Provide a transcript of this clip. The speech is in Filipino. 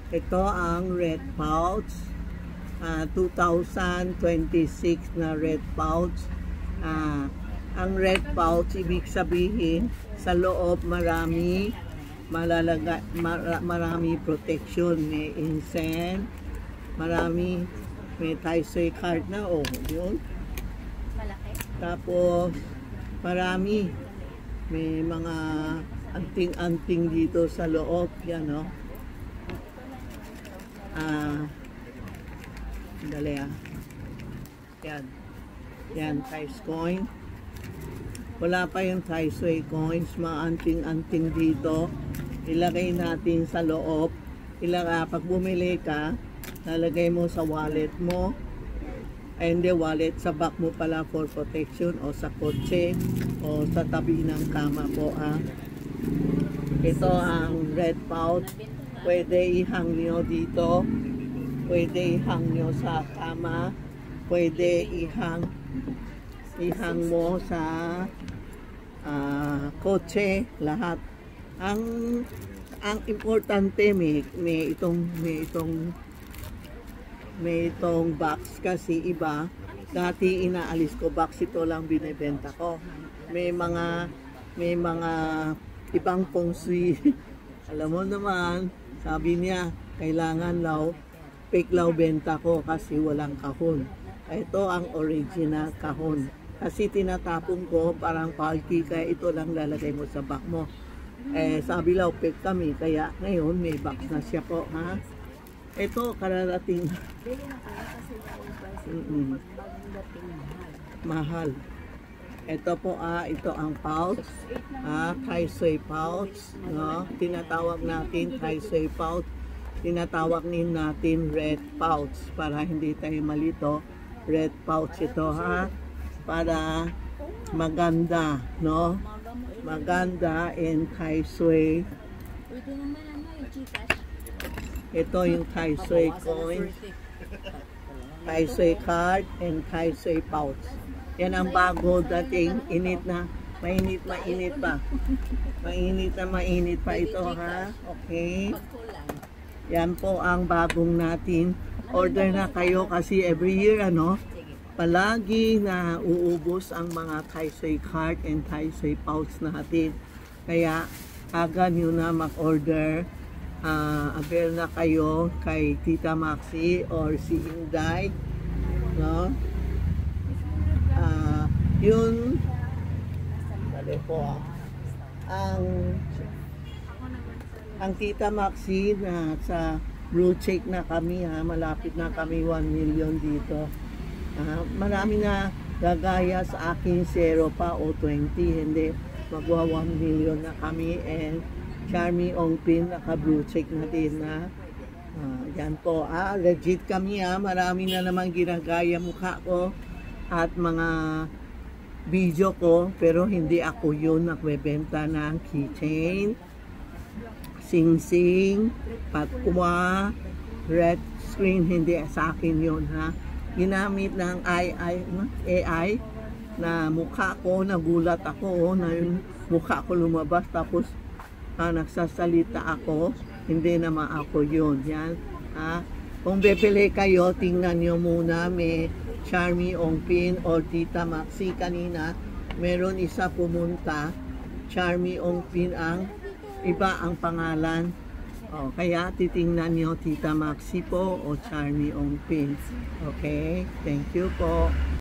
Ito ang red pouch. 2026 na red pouch. Ang red pouch, ibig sabihin, sa loob marami protection. May incense, marami, may Taisoy card na, yun. Malaki. Tapos, marami, may mga anting-anting dito sa loob, yan, dali yan, Thais coin. Wala pa yung Taisoy coins, mga anting-anting dito. Ilagay natin sa loob. Pag bumili ka, lalagay mo sa wallet mo. Hindi wallet, sa bag mo pala for protection, o sa kotse, o sa tabi ng kama po. Ito ang red pouch. Pwede ihang nyo dito. Pwede ihang nyo sa kama. Pwede ihang mo sa kotse, lahat. Ang importante, may itong box, kasi iba dati inaalis ko box, ito lang binebenta ko. May mga ibang feng shui. Alam mo naman, sabi niya kailangan fake benta ko kasi walang kahon. Ito ang original kahon. Kasi tinatapon ko parang palki, kaya ito lang lalagay mo sa bag mo. Sabi fake kami, kaya ngayon may box na siya po, Ito, kararating. Mahal. Ito po, ito ang pouch. Taisoy pouch. Tinatawag natin Taisoy pouch. Tinatawag din natin red pouch. Para hindi tayo malito. Red pouch ito, para maganda, Maganda in Taisoy. Pwede naman yung Gcash. Ito yung Taisoy coin, Taisoy card, and Taisoy pouch. Yan ang bago dating, mainit pa. Mainit pa ito, Okay. Yan po ang bagong natin. Order na kayo kasi every year, palagi na uubos ang mga Taisoy card and Taisoy pouch natin. Kaya, aga nyo na mag-order. Avail na kayo kay Tita Maxi or si Inday, yun po ang Tita Maxi na sa blue check na kami, malapit na kami 1 million dito. Marami na gagaya sa akin, 0 pa o 20, hindi, magwa 1 million na kami. And Charmy Ongpin, naka-blue check na din na. Yan po. Legit kami, marami na naman ginagaya mukha ko at mga video ko, pero hindi ako yun nagbebenta ng keychain, sing-sing, patwa, red screen, hindi sa akin yun, Ginamit ng AI na mukha ko, nagulat ako, na yung mukha ko lumabas, tapos nagsasalita ako, hindi naman ako yun. Yan, kung bibili kayo, tingnan nyo muna, may Charmy Ongpin or Tita Maxi. Kanina meron isa pumunta, Charmy Ongpin, ang iba ang pangalan. Kaya titingnan nyo Tita Maxi po o Charmy Ongpin. Okay, thank you po.